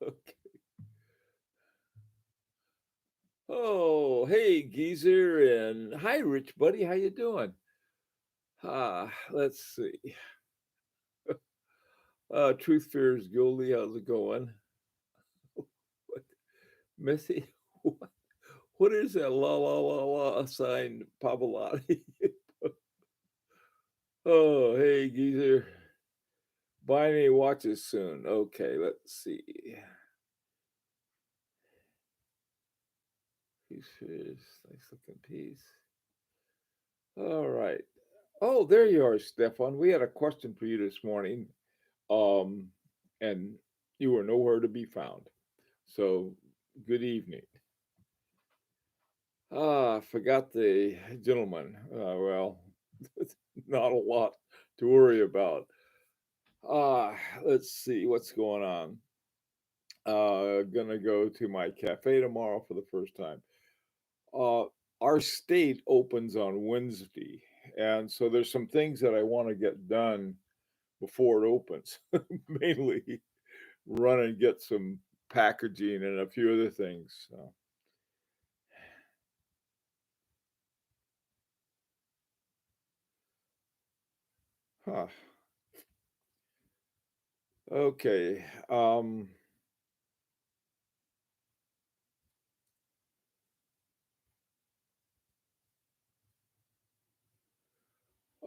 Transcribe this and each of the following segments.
Okay. Oh, hey, Geezer, and hi, Rich buddy. How you doing? Let's see. Truth fears Goldie. How's it going? What, Missy? What, what is that? La la la la sign, Pavlotti. Oh, hey, Geezer. Buying any watches soon. Okay, let's see. Peace is nice looking piece. All right. Oh, there you are, Stefan. We had a question for you this morning, um, and you were nowhere to be found. So, good evening. I forgot the gentleman. Well, not a lot to worry about. Ah, let's see what's going on. Gonna go to my cafe tomorrow for the first time. Uh, our state opens on Wednesday, and so there's some things that I want to get done before it opens. Mainly run and get some packaging and a few other things. So, huh. Okay.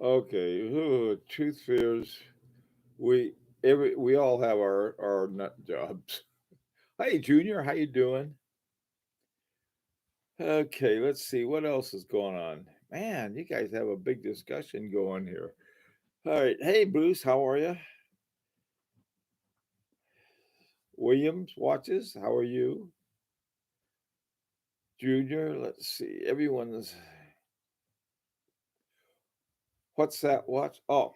Okay. Ooh, truth fears. We all have our nut jobs. Hey, Junior, how you doing? Okay, let's see what else is going on. Man, you guys have a big discussion going here. All right. Hey, Bruce, how are you? Williams watches. How are you? Junior, let's see. Everyone's. What's that watch? Oh,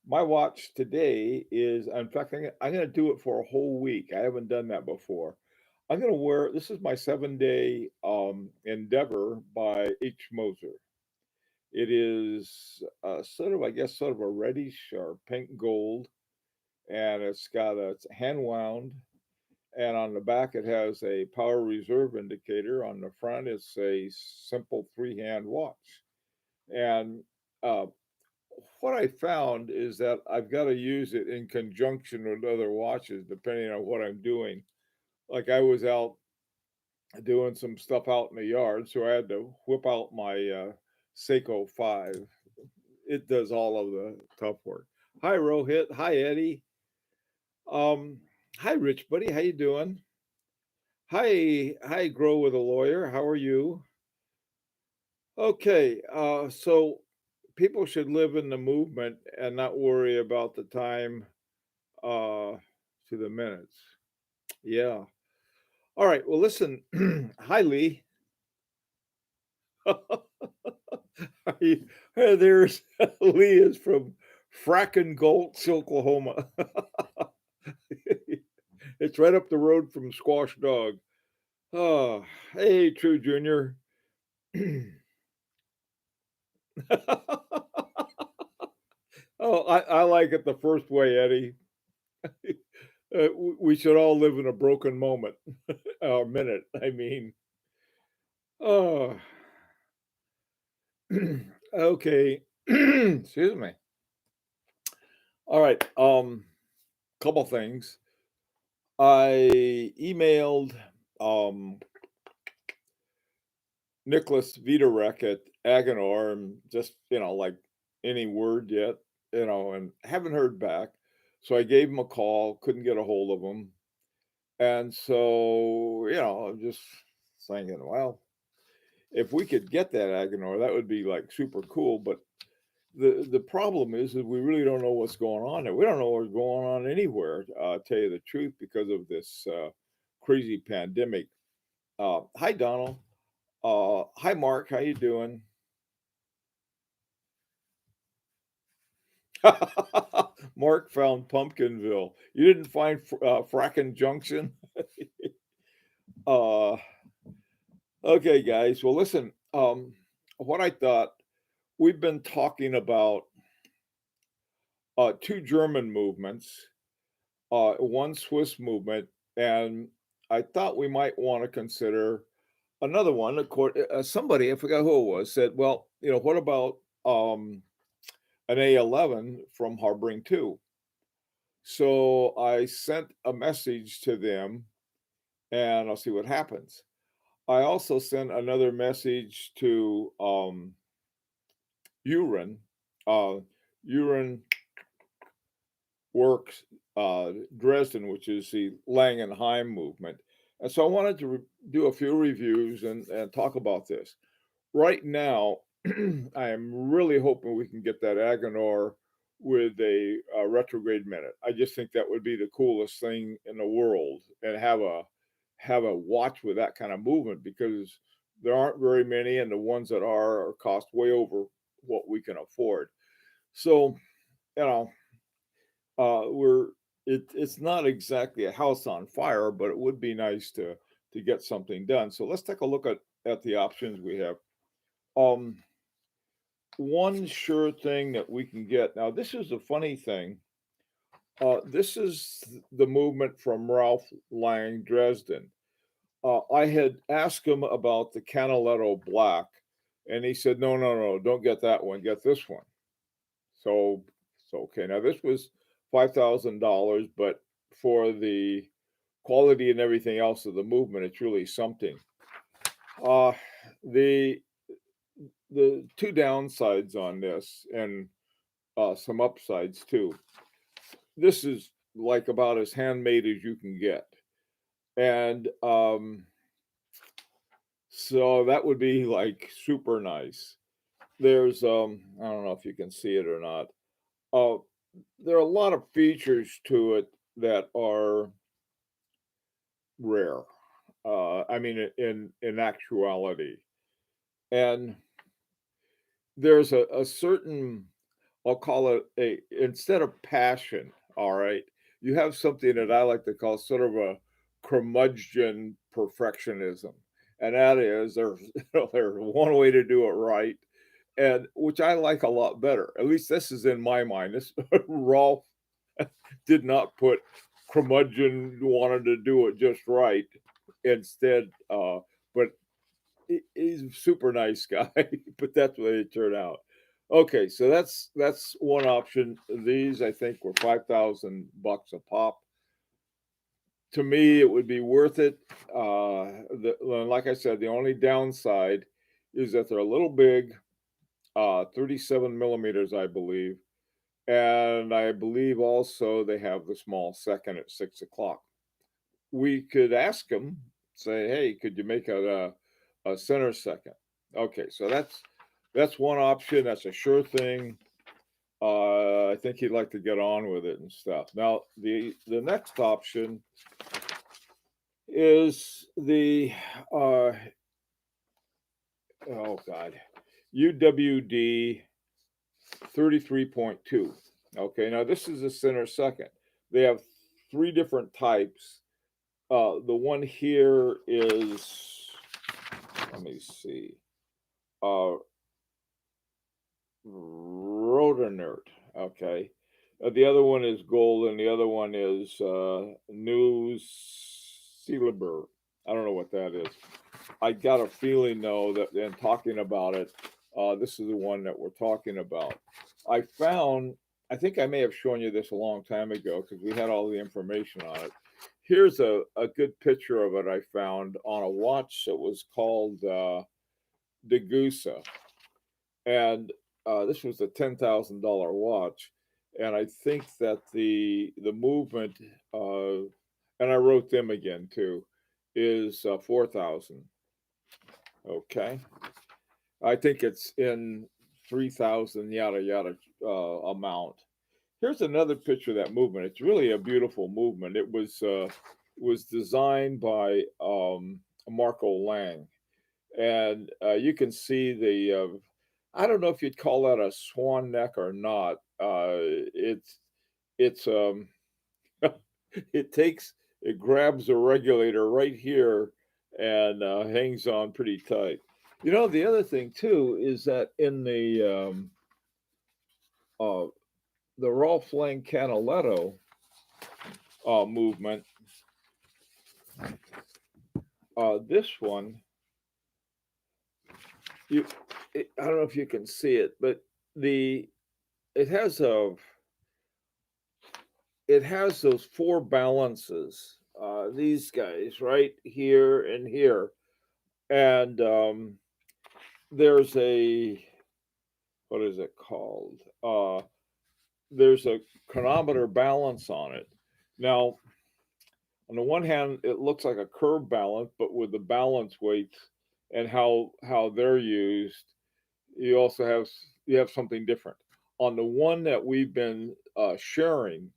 my watch today is, in fact, I'm going to do it for a whole week. I haven't done that before. I'm going to wear, this is my 7 day endeavor by H. Moser. It is sort of, I guess, sort of a reddish or pink gold, and it's hand wound. And on the back, it has a power reserve indicator. On the front, it's a simple three-hand watch. And uh, what I found is that I've got to use it in conjunction with other watches, depending on what I'm doing. Like I was out doing some stuff out in the yard, so I had to whip out my Seiko 5. It does all of the tough work. Hi, Rohit. Hi, Eddie. Um, hi, Rich buddy. How you doing? Hi, Grow with a Lawyer. How are you? Okay, so people should live in the movement and not worry about the time uh, to the minutes. Yeah. All right. Well, listen. Hi, Lee. There's Lee is from Frackin' Gulch, Oklahoma. It's right up the road from Squash Dog. Oh, hey, True Junior. Oh, I like it the first way, Eddie. We should all live in a broken moment, or minute. I mean, oh, okay. Excuse me. All right. Couple things. I emailed um Nicholas Vitarek at Aganor and just like any word yet, and haven't heard back. So I gave him a call, couldn't get a hold of him, and so I'm just thinking, well, if we could get that Aganor, that would be like super cool. But the problem is that we really don't know what's going on there. We don't know what's going on anywhere. Tell you the truth, because of this crazy pandemic. Hi, Donald. Hi, Mark. How you doing? Mark found Pumpkinville. You didn't find Frackin' Junction. uh, okay, guys. Well, listen. What I thought, we've been talking about two German movements. one Swiss movement, and I thought we might want to consider another one. Somebody, I forgot who it was, said, "Well, what about an A11 from Harboring 2?" So I sent a message to them, and I'll see what happens. I also sent another message to Urin. Uh, Urin works Dresden, which is the Langenheim movement. And so I wanted to do a few reviews and talk about this. Right now, I am really hoping we can get that Agenor with a retrograde minute. I just think that would be the coolest thing in the world, and have a watch with that kind of movement, because there aren't very many, and the ones that are cost way over what we can afford. So, you know, we're it's not exactly a house on fire, but it would be nice to get something done. So let's take a look at the options we have. Um, One sure thing that we can get now. This is a funny thing. This is the movement from Ralph Lang Dresden. I had asked him about the Canaletto Black, and he said, "No, no, no, don't get that one. Get this one." So, so okay. Now this was $5,000, but for the quality and everything else of the movement, it's really something. Uh, the the two downsides on this, and some upsides too. This is like about as handmade as you can get, and so that would be like super nice. There's I don't know if you can see it or not. Uh, there are a lot of features to it that are rare. I mean, in actuality, and there's a certain, I'll call it a, instead of passion, all right, you have something that I like to call sort of a curmudgeon perfectionism. And that is there's there's one way to do it right, and which I like a lot better. At least this is in my mind. This Rolf did not put curmudgeon wanted to do it just right. Instead, but he's a super nice guy, but that's the way it turned out. Okay, so that's one option. These I think were $5,000 a pop. To me, it would be worth it. Like I said, the only downside is that they're a little big, 37 millimeters, I believe, and I believe also they have the small second at 6 o'clock. We could ask them, say, "Hey, could you make a center second?" Okay, so that's one option. That's a sure thing. I think he'd like to get on with it and stuff. Now, the next option is the uh, oh god, UWD 33.2. Okay, now this is a center second. They have three different types. The one here is, let me see, uh, Rodernert. Okay. The other one is gold, and the other one is New Celeber. I don't know what that is. I got a feeling though that in talking about it, this is the one that we're talking about. I found, I think I may have shown you this a long time ago because we had all the information on it. Here's a good picture of it I found on a watch that was called Degussa, and this was a $10,000 watch, and I think that the movement, and I wrote them again too, is 4,000. Okay, I think it's in 3,000 yada yada amount. Here's another picture of that movement. It's really a beautiful movement. It was designed by Marco Lang, and you can see the. I don't know if you'd call that a swan neck or not. It's it grabs a regulator right here and hangs on pretty tight. The other thing too is that in uh, the Rolf Lang Canaletto, movement. This one, you, I don't know if you can see it, but the it has a it has those four balances. These guys right here and here, and there's a what is it called? There's a chronometer balance on it. Now, on the one hand, it looks like a curve balance, but with the balance weights and how they're used, you also have you have something different. On the one that we've been sharing,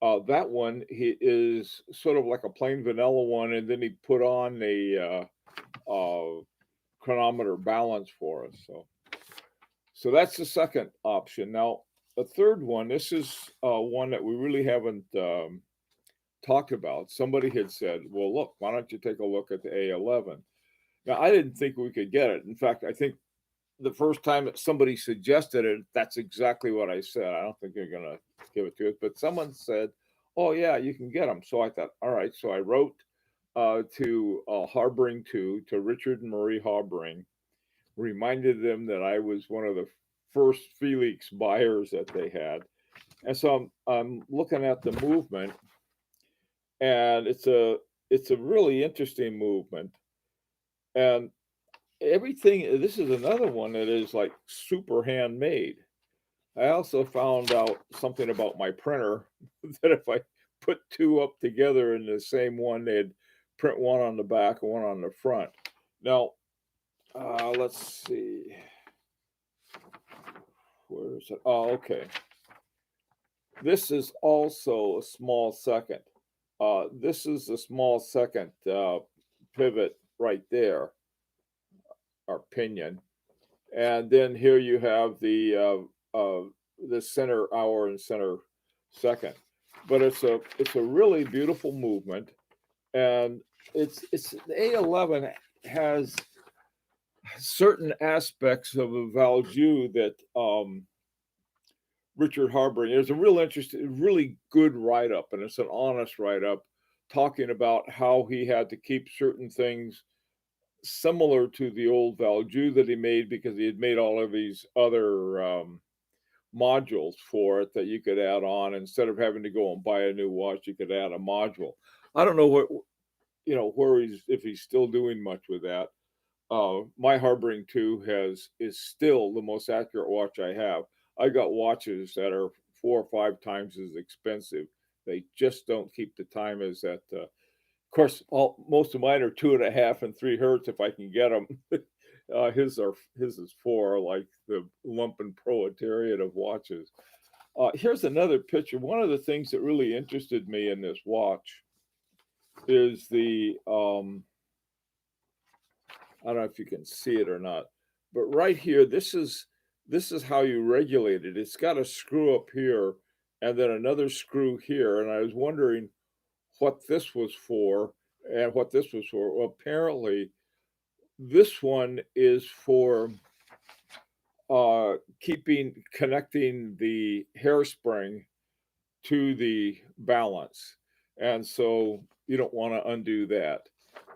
that one he is sort of like a plain vanilla one, and then he put on a chronometer balance for us. So that's the second option. Now, the third one, this is one that we really haven't talked about. Somebody had said, well, look, why don't you take a look at the A11? Now, I didn't think we could get it. In fact, I think the first time that somebody suggested it, that's exactly what I said. I don't think they're going to give it to us. But someone said, oh, yeah, you can get them. So I thought, all right. So I wrote to Harbring 2, to Richard and Marie Harbring, reminded them that I was one of the first Felix buyers that they had. And so I'm looking at the movement, and it's a really interesting movement. And everything, this is another one that is like super handmade. I also found out something about my printer that if I put two up together in the same one, they'd print one on the back and one on the front. Now, let's see. Where is it? Oh, okay. This is also a small second. This is a small second pivot right there, or pinion. And then here you have the center hour and center second. But it's a really beautiful movement, and it's the A11 has certain aspects of a value that Richard Harbring. There's a real interesting, really good write up, and it's an honest write up talking about how he had to keep certain things similar to the old Valjew that he made because he had made all of these other modules for it that you could add on. Instead of having to go and buy a new watch, you could add a module. I don't know what where he's if he's still doing much with that. My Harbring 2 is still the most accurate watch I have. I got watches that are 4 or 5 times as expensive. They just don't keep the time as that. Of course, most of mine are 2.5 and 3 hertz if I can get them. His is 4, like the lumpen proletariat of watches. Here's another picture. One of the things that really interested me in this watch is the I don't know if you can see it or not, but right here, this is how you regulate it. It's got a screw up here and then another screw here. And I was wondering what this was for and what this was for. Well, apparently, this one is for connecting the hairspring to the balance. And so you don't want to undo that.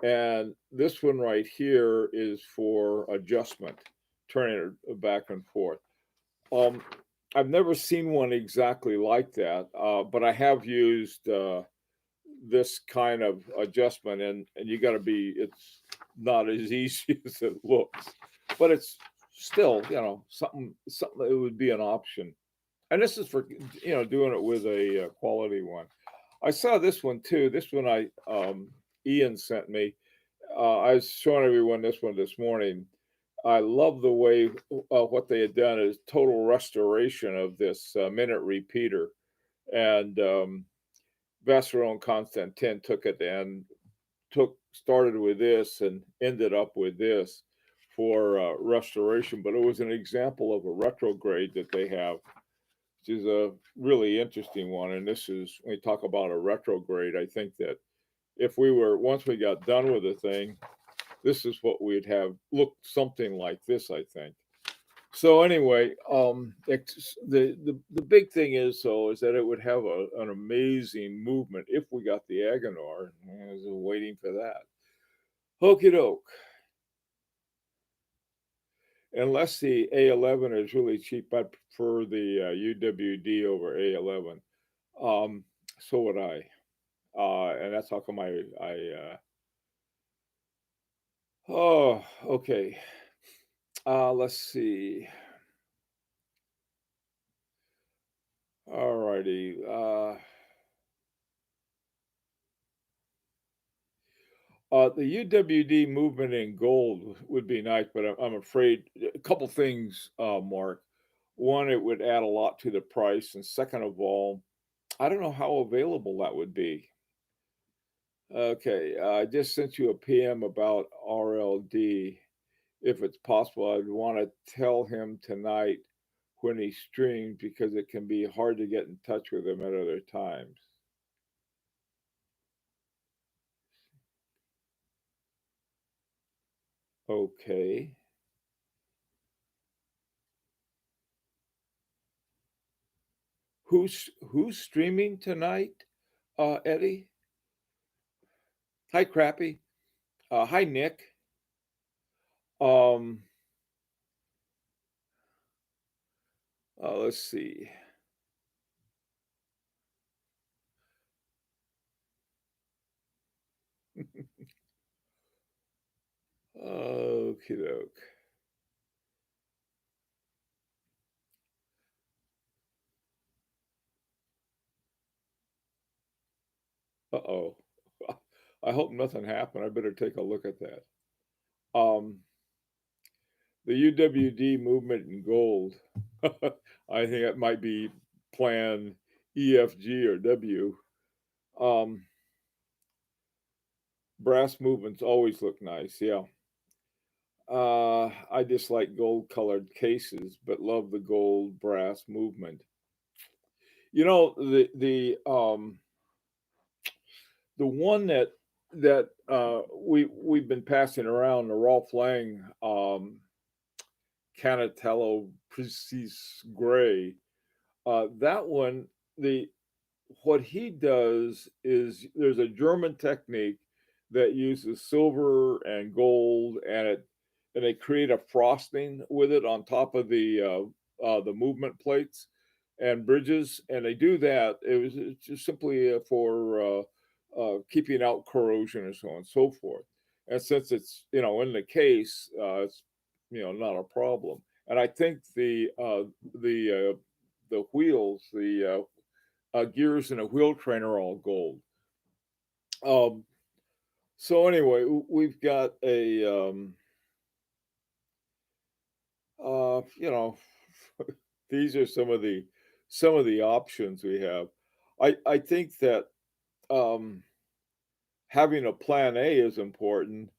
And this one right here is for adjustment, turning it back and forth. Um, I've never seen one exactly like that, but I have used this kind of adjustment, and you got to be. It's not as easy as it looks, but it's still something that would be an option. And this is for doing it with a quality one. I saw this one too. This one Ian sent me. I was showing everyone this one this morning. I love the way what they had done is total restoration of this minute repeater, and Vasseron and Constantin took it and started with this and ended up with this for restoration. But it was an example of a retrograde that they have, which is a really interesting one. And this is when we talk about a retrograde. I think that if we were once we got done with the thing, this is what we'd have looked something like this, I think. So anyway, the big thing is though is that it would have an amazing movement if we got the Agonor. I was waiting for that. Okie doke. Unless the A11 is really cheap, I'd prefer the UWD over A11. Um, so would I. And that's how come oh, okay. Let's see. All righty. The UWD movement in gold would be nice, but I'm afraid a couple things, Mark. One, it would add a lot to the price, and second of all, I don't know how available that would be. Okay, I just sent you a PM about RLD. If it's possible, I'd want to tell him tonight when he streams because it can be hard to get in touch with him at other times. Okay. Who's streaming tonight, Eddie? Hi, Crappy. Hi, Nick. Um, let's see. Okie doke. Uh-oh. I hope nothing happened. I better take a look at that. Um, the UWD movement in gold. I think it might be plan EFG or W. Um, brass movements always look nice. Yeah. I dislike gold colored cases, but love the gold brass movement. You know, the one that we've been passing around, the Rolf Lang Canatello Precise Gray. That one, the what he does is there's a German technique that uses silver and gold, and they create a frosting with it on top of the movement plates and bridges, and they do that. It's just simply for keeping out corrosion and so on and so forth. And since it's in the case, it's not a problem. And I think the wheels, the gears in a wheel train are all gold. Um, so anyway, we've got uh, you know, these are some of the options we have. I think that um, having a plan A is important,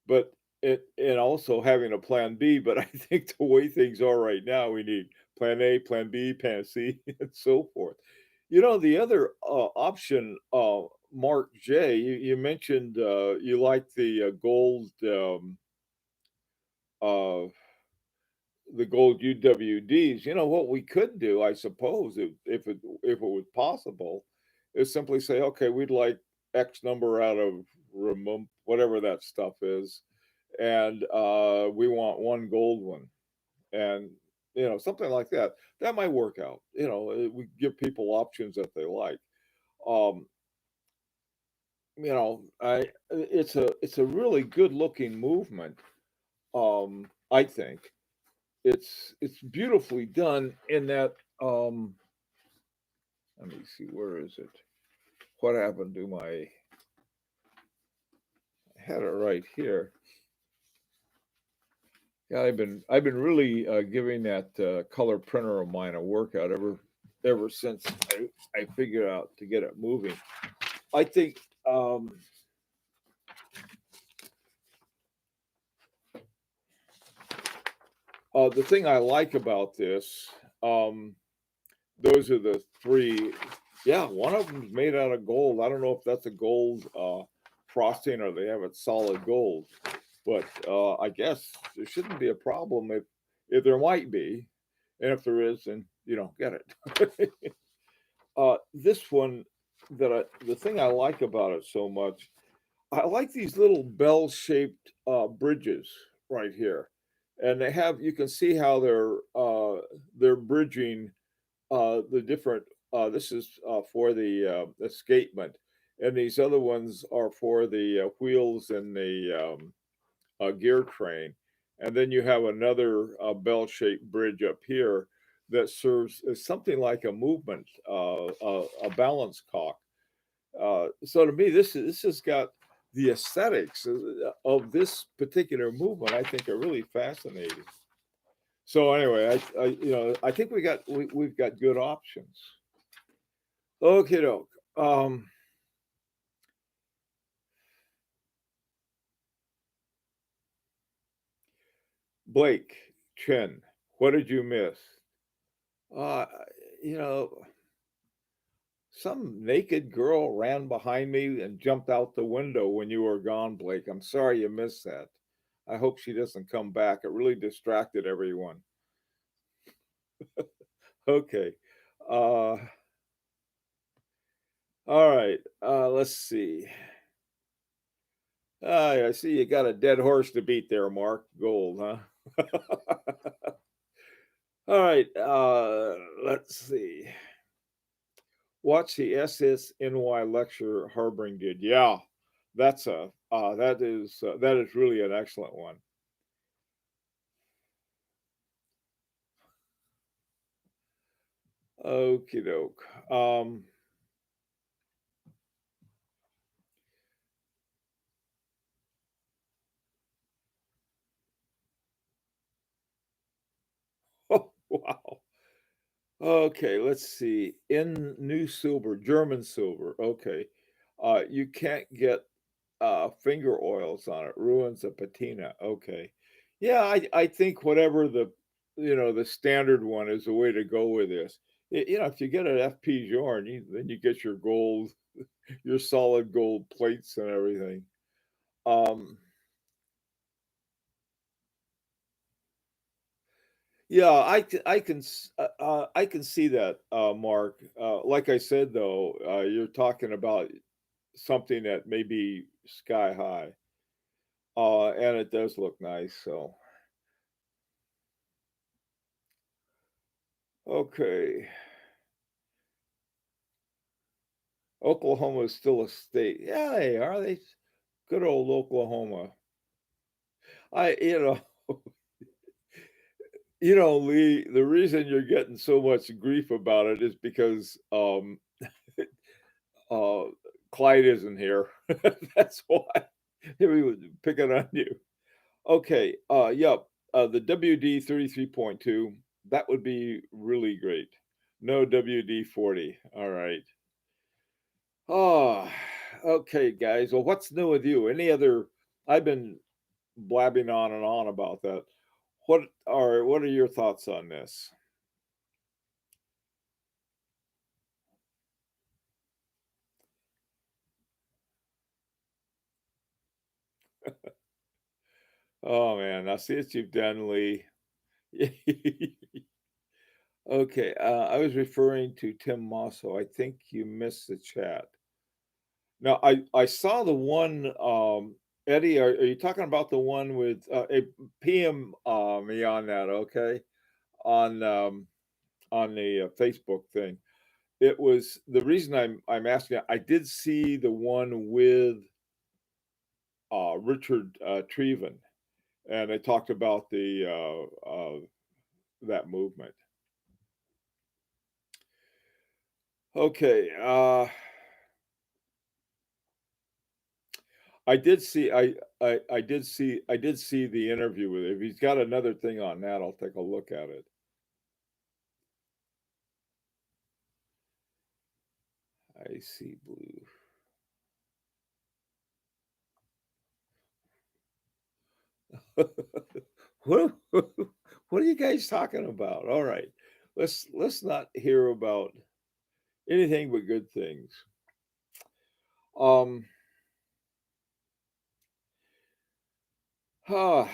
but it and also having a plan B. But I think the way things are right now, we need plan A, plan B, plan C, and so forth. The other option, Mark J, you mentioned you like uh, the gold UWDs. You know what we could do, I suppose, if it was possible, is simply say, okay, we'd like X number out of remove whatever that stuff is, and we want one gold one, and something like that. That might work out. We give people options that they like. Um, I it's a really good looking movement. I think it's beautifully done in that. Let me see, where is it? What happened to my? I had it right here. Yeah, I've been really giving that color printer of mine a workout ever since I figured out to get it moving. I think the thing I like about this, um, those are the three. Yeah, one of them's made out of gold. I don't know if that's a gold frosting or they have it solid gold, but I guess there shouldn't be a problem if there might be, and if there is, then you don't get it. This one the thing I like about it so much, I like these little bell-shaped bridges right here, and they have you can see how they're bridging the different. This is for the escapement, and these other ones are for the wheels and the gear train. And then you have another bell-shaped bridge up here that serves as something like a movement, a balance cock. So to me, this has got the aesthetics of this particular movement. I think are really fascinating. So anyway, I think we've got good options. Okay, doke. Blake Chen, what did you miss? Uh, you know, some naked girl ran behind me and jumped out the window when you were gone, Blake. I'm sorry you missed that. I hope she doesn't come back. It really distracted everyone. Okay. Uh, all right. Let's see. I see you got a dead horse to beat there, Mark. Gold, huh? All right. Let's see. Watch the SSNY lecture Harbring did. Yeah, that is really an excellent one. Okie doke. Oh, wow. Okay, let's see. In new silver, German silver. Okay. You can't get finger oils on it. Ruins a patina. Okay. Yeah, I think whatever the standard one is the way to go with this. If you get an FP Jorn, then you get your gold, your solid gold plates and everything. Um, Yeah, I can see that, Mark. Like I said, though, you're talking about something that may be sky high, and it does look nice. So, okay, Oklahoma is still a state. Yeah, they are. They good old Oklahoma. I, you know, Lee. The reason you're getting so much grief about it is because uh, Clyde isn't here. That's why he was picking on you. Okay, yep, the WD 33.2, that would be really great. No WD 40. All right. Oh, okay, guys. Well, what's new with you? I've been blabbing on and on about that. What are your thoughts on this? Oh man, I see what you've done, Lee. Okay, I was referring to Tim Mosso. I think you missed the chat. Now, I saw the one, Eddie. Are you talking about the one with PM me on that? Okay, on on the Facebook thing. It was the reason I'm asking. I did see the one with Richard Treven, and they talked about the that movement. Okay, I did see I did see the interview with him. If he's got another thing on that, I'll take a look at it. I see blue. what what are you guys talking about? All right. Let's not hear about anything but good things. Um uh,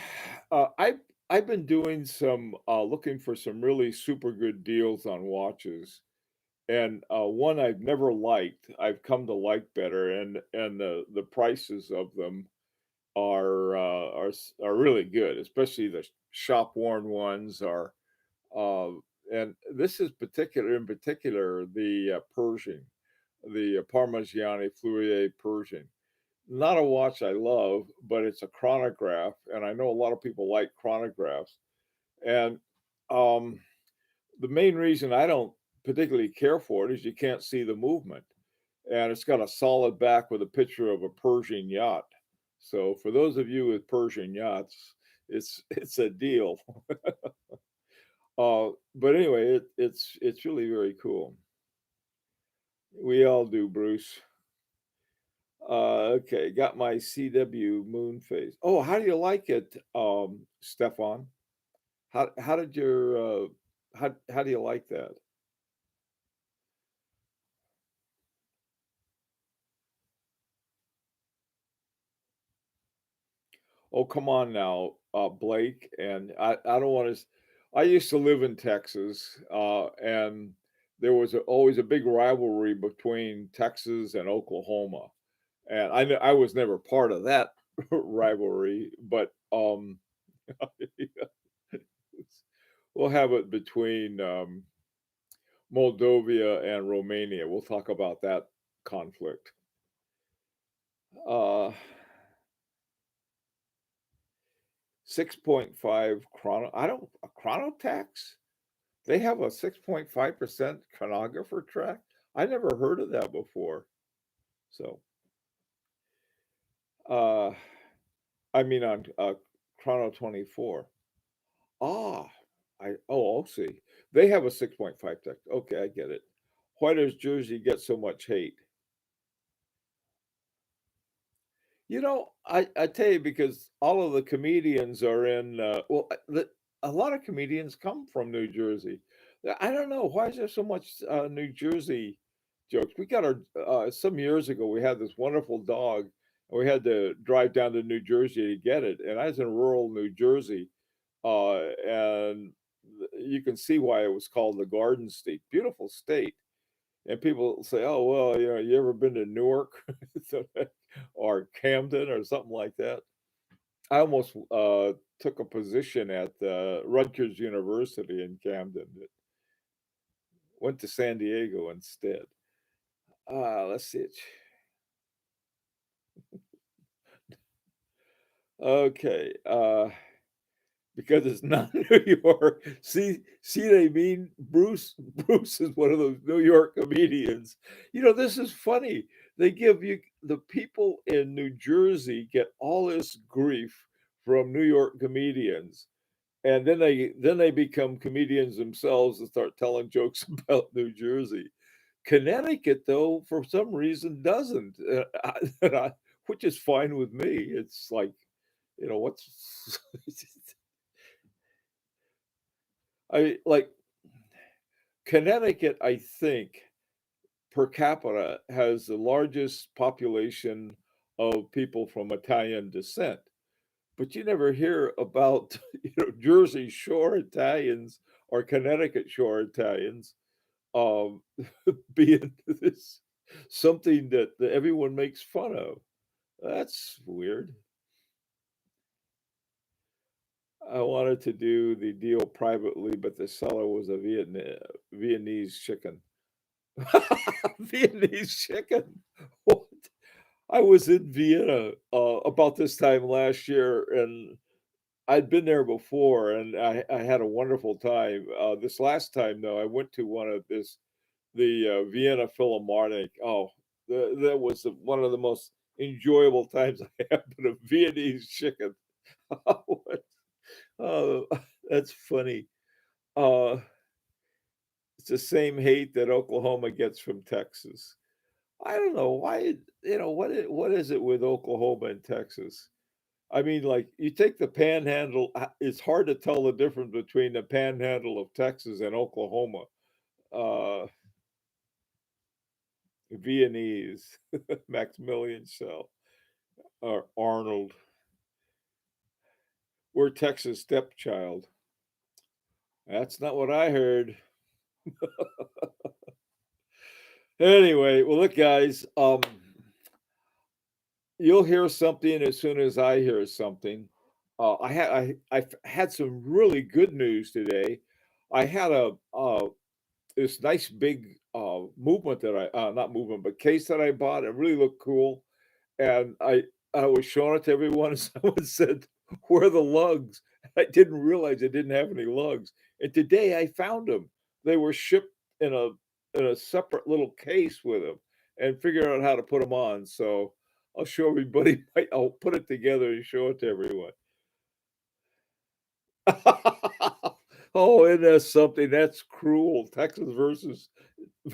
I I've been doing some looking for some really super good deals on watches, and one I've never liked, I've come to like better, and the prices of them are really good, especially the shop worn ones are. Uh, and this is particular the Pershing, the Parmigiani Fleurier Pershing. Not a watch I love, but it's a chronograph, and I know a lot of people like chronographs. And um, the main reason I don't particularly care for it is you can't see the movement, and it's got a solid back with a picture of a Persian yacht. So for those of you with Persian yachts, it's a deal. But anyway, it's really very cool. We all do, Bruce. Okay, got my CW moon phase. Oh, how do you like it, Stefan? How did your how do you like that? Oh, come on now, Blake. And I don't want to. I used to live in Texas, and there was always a big rivalry between Texas and Oklahoma. And I was never part of that rivalry, but we'll have it between Moldova and Romania. We'll talk about that conflict. Uh, 6.5 chrono. I don't a chrono tax. They have a 6.5% chronographer track? I never heard of that before. So, uh, I mean on Chrono 24. Ah, I'll see. They have a 6.5 tech. Okay, I get it. Why does Jersey get so much hate? I tell you because all of the comedians are in. A lot of comedians come from New Jersey. I don't know why is there so much New Jersey jokes. We got our some years ago. We had this wonderful dog, and we had to drive down to New Jersey to get it. And I was in rural New Jersey, and you can see why it was called the Garden State. Beautiful state. And people say, "Oh, well, you ever been to Newark or Camden or something like that?" I almost took a position at Rutgers University in Camden. Went to San Diego instead. Let's see. Okay. Because it's not New York. See what I mean? Bruce is one of those New York comedians. This is funny. They give you the people in New Jersey get all this grief from New York comedians. And then they become comedians themselves and start telling jokes about New Jersey. Connecticut, though, for some reason doesn't, which is fine with me. It's like, what's I like Connecticut, I think, per capita has the largest population of people from Italian descent. But you never hear about, Jersey Shore Italians or Connecticut Shore Italians um, being this something that everyone makes fun of. That's weird. I wanted to do the deal privately, but the seller was a Viennese chicken. Viennese chicken. What? I was in Vienna about this time last year, and I'd been there before, and I had a wonderful time. This last time, though, I went to the Vienna Philharmonic. Oh, that was one of the most enjoyable times I had. But a Viennese chicken. Oh, that's funny. Uh, it's the same hate that Oklahoma gets from Texas. I don't know why. What is it with Oklahoma and Texas? I mean, like you take the Panhandle. It's hard to tell the difference between the Panhandle of Texas and Oklahoma. Uh, Viennese, Maximilian Schell, or Arnold. We're Texas stepchild. That's not what I heard. Anyway, well, look, guys, you'll hear something as soon as I hear something. I've had some really good news today. I had a this nice big movement that I not movement but case that I bought. It really looked cool, and I was showing it to everyone, and someone said, "Where are the lugs?" I didn't realize it didn't have any lugs, and today I found them. They were shipped in a separate little case with them, and figured out how to put them on. So I'll show everybody. I'll put it together and show it to everyone. Oh, isn't that something? That's cruel. Texas versus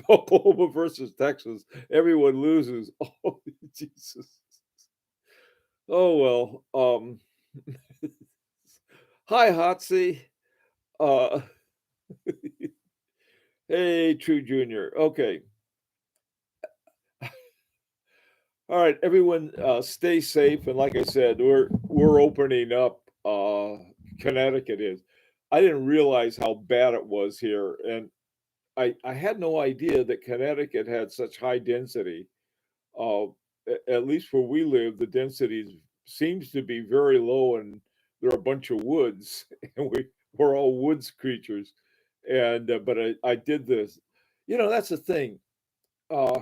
Oklahoma versus Texas. Everyone loses. Oh, Jesus. Oh well. Hi, Hotsy. Uh, hey, True Junior. Okay. All right, everyone. Stay safe. And like I said, we're opening up. Connecticut is. I didn't realize how bad it was here, and I had no idea that Connecticut had such high density. Uh, at least where we live, the density seems to be very low, and there are a bunch of woods, and we're all woods creatures. And but I did this. That's the thing. Uh,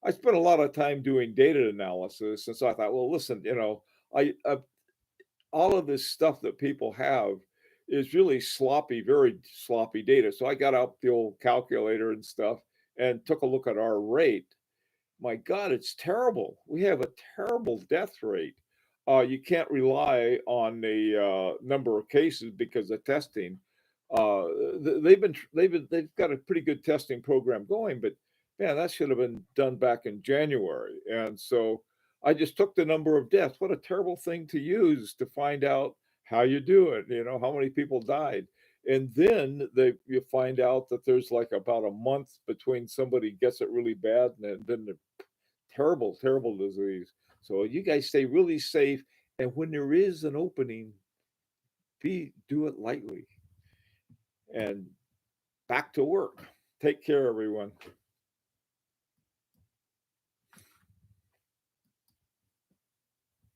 I spent a lot of time doing data analysis, and so I thought, well, listen, I all of this stuff that people have is really sloppy, very sloppy data. So I got out the old calculator and stuff and took a look at our rate. My God, it's terrible. We have a terrible death rate. You can't rely on the number of cases because of testing. Uh, they've got a pretty good testing program going, but man, that should have been done back in January. And so I just took the number of deaths. What a terrible thing to use to find out how you do it. How many people died. And then you find out that there's like about a month between somebody gets it really bad and then the terrible, terrible disease. So you guys stay really safe. And when there is an opening, do it lightly and back to work. Take care, everyone.